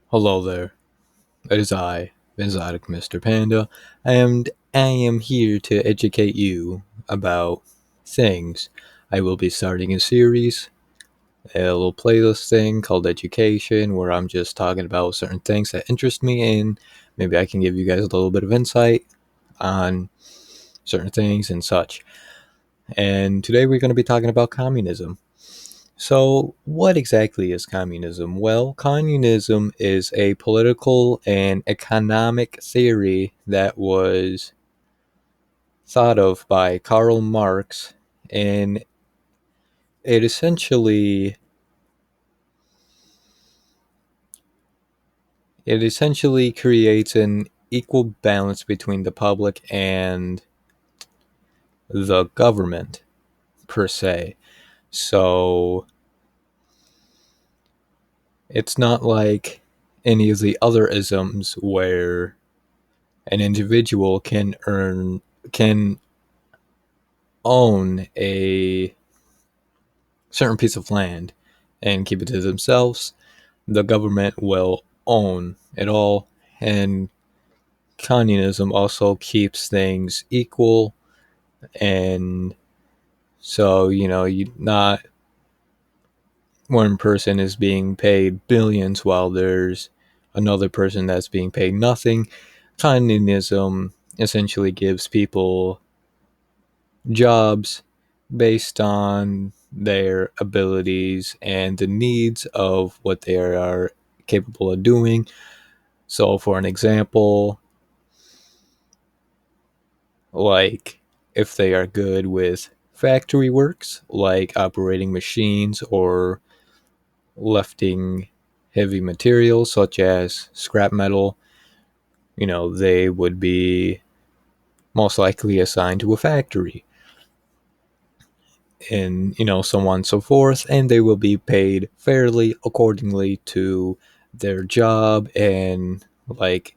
Hello there, it is I, Exotic Mr. Panda, and I am here to educate you about things. I will be starting a series, a little playlist thing called Education, where I'm just talking about certain things that interest me, and maybe I can give you guys a little bit of insight on certain things and such. And today we're going to be talking about communism. So, what exactly is communism? Well, communism is a political and economic theory that was thought of by Karl Marx, and it essentially creates an equal balance between the public and the government per se. So, it's not like any of the other isms where an individual can own a certain piece of land and keep it to themselves. The government will own it all, and communism also keeps things equal. And so, you not one person is being paid billions while there's another person that's being paid nothing. Communism essentially gives people jobs based on their abilities and the needs of what they are capable of doing. So, for an example, like if they are good with factory works, like operating machines or lifting heavy materials such as scrap metal, they would be most likely assigned to a factory and so on and so forth, and they will be paid fairly accordingly to their job and like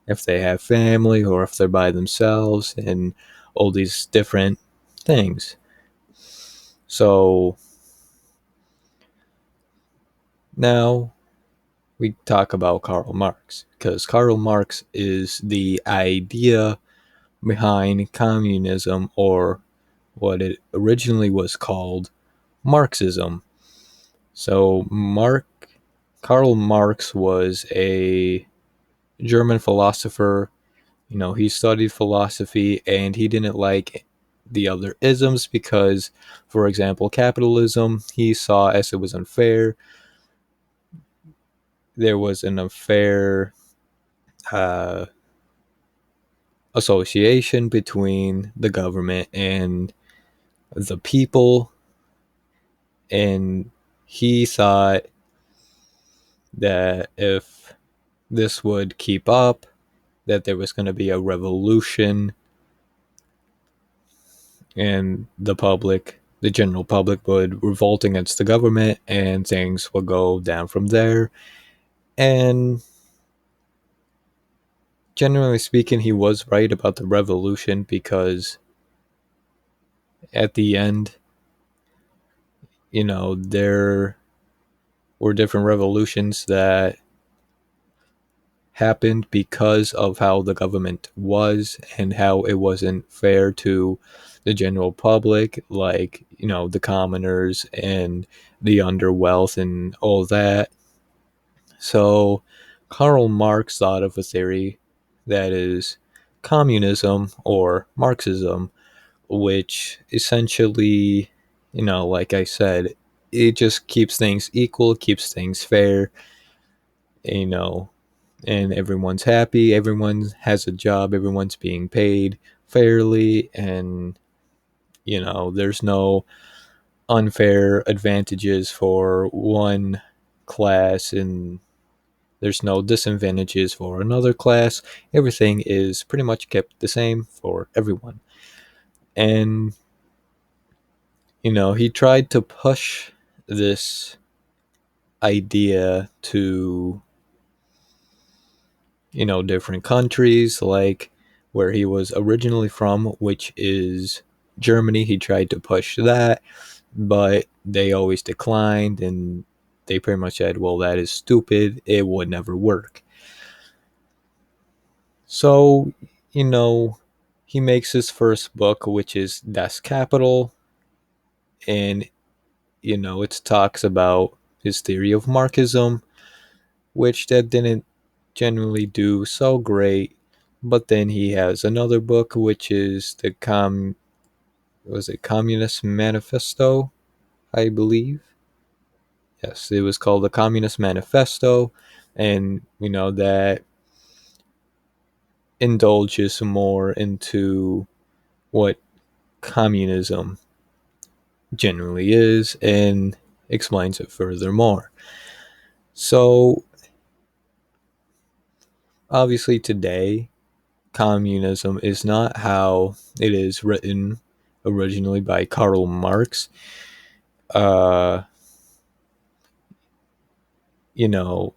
if they have family or if they're by themselves and all these different things. So now we talk about Karl Marx, because Karl Marx is the idea behind communism, or what it originally was called, Marxism. So Karl Marx was a German philosopher. He studied philosophy and he didn't like the other isms because, for example, capitalism, he saw as it was unfair. There was an unfair uh, association between the government and the people, and he thought that if this would keep up, that there was going to be a revolution and the general public would revolt against the government and things would go down from there. And generally speaking, he was right about the revolution because at the end, there were different revolutions that happened because of how the government was and how it wasn't fair to the general public, like, the commoners and the underwealth and all that. So Karl Marx thought of a theory that is communism or Marxism, which essentially, like I said, it just keeps things equal, keeps things fair, you know, and everyone's happy, everyone has a job, everyone's being paid fairly, and, there's no unfair advantages for one class and there's no disadvantages for another class. Everything is pretty much kept the same for everyone. And, he tried to push this idea to, different countries, like where he was originally from, which is Germany. He tried to push that, but they always declined. And they pretty much said, well, that is stupid. It would never work. So, you know, he makes his first book, which is Das Kapital, and, it talks about his theory of Marxism, which that didn't generally do so great. But then he has another book, which is was it Communist Manifesto, I believe. Yes, it was called the Communist Manifesto, and that indulges more into what communism generally is and explains it furthermore. So, obviously, today, communism is not how it is written originally by Karl Marx. Uh, you know,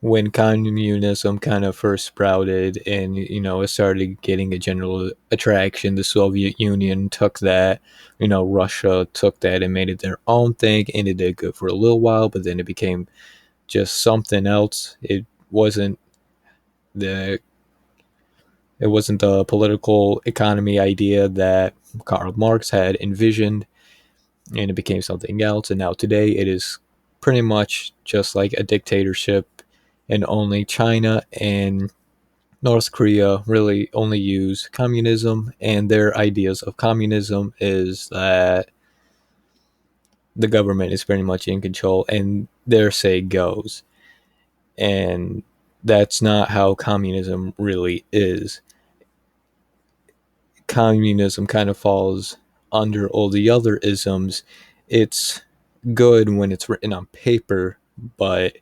when communism kind of first sprouted and it started getting a general attraction, the Soviet Union took that, Russia took that and made it their own thing, and it did good for a little while, but then it became just something else. The it wasn't the political economy idea that Karl Marx had envisioned, and it became something else. And now today it is pretty much just like a dictatorship, and only China and North Korea really only use communism, and their ideas of communism is that the government is pretty much in control and their say goes. And that's not how communism really is. Communism kind of falls under all the other isms. It's good when it's written on paper, but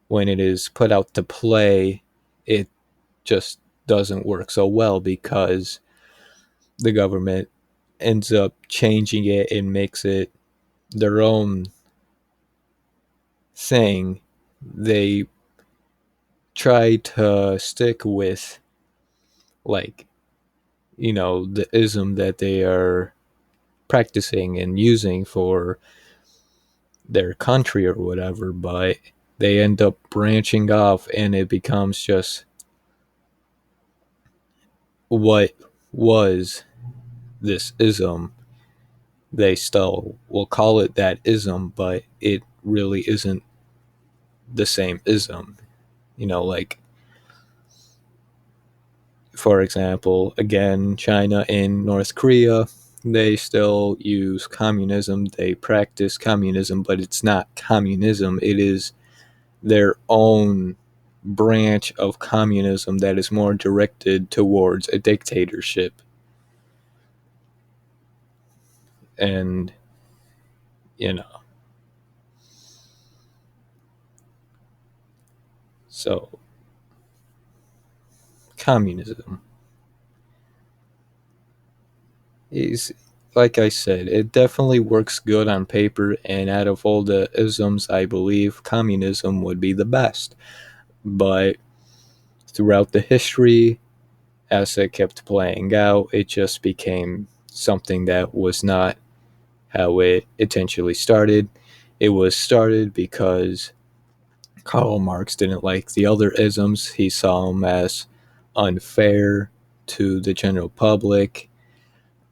when it is put out to play, it just doesn't work so well because the government ends up changing it and makes it their own thing. They try to stick with, like, the ism that they are practicing and using for their country or whatever, but they end up branching off and it becomes just what was this ism. They still will call it that ism, but it really isn't the same ism. Like, for example, again, China and North Korea, they still use communism. They practice communism, but it's not communism. It is their own branch of communism that is more directed towards a dictatorship. And, you know, so communism is, like I said, it definitely works good on paper, and out of all the isms, I believe communism would be the best. But throughout the history, as it kept playing out, it just became something that was not how it intentionally started. It was started because Karl Marx didn't like the other isms. He saw them as unfair to the general public,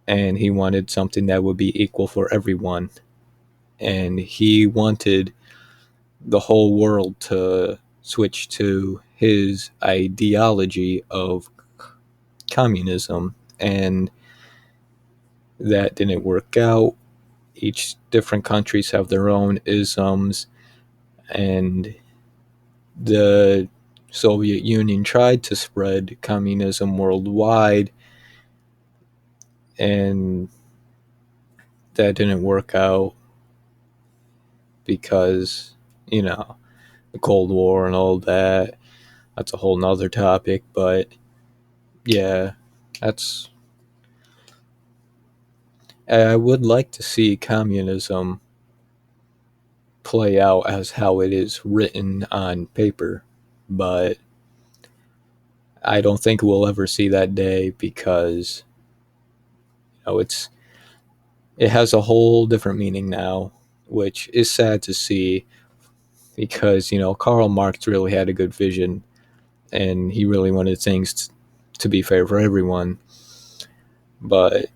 and he wanted something that would be equal for everyone. And he wanted the whole world to switch to his ideology of communism, and that didn't work out. Each different countries have their own isms, and the Soviet Union tried to spread communism worldwide, and that didn't work out because, the Cold War and all that. That's a whole nother topic, but yeah, that's. I would like to see communism play out as how it is written on paper, but I don't think we'll ever see that day because it has a whole different meaning now which is sad to see because, Karl Marx really had a good vision and he really wanted things to be fair for everyone. But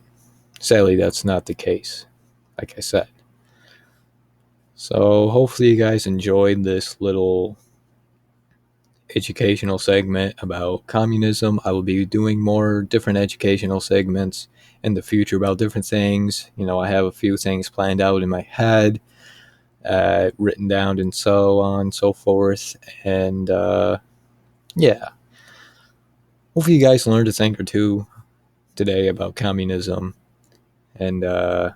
sadly, that's not the case, like I said. So hopefully you guys enjoyed this little educational segment about communism. I will be doing more different educational segments in the future about different things. I have a few things planned out in my head, written down, and so on and so forth. And yeah, hopefully you guys learned a thing or two today about communism. And I'll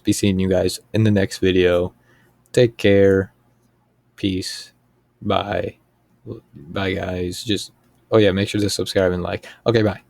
be seeing you guys in the next video. Take care. Peace. Bye. Bye, guys. Oh yeah, make sure to subscribe and like. Okay, bye.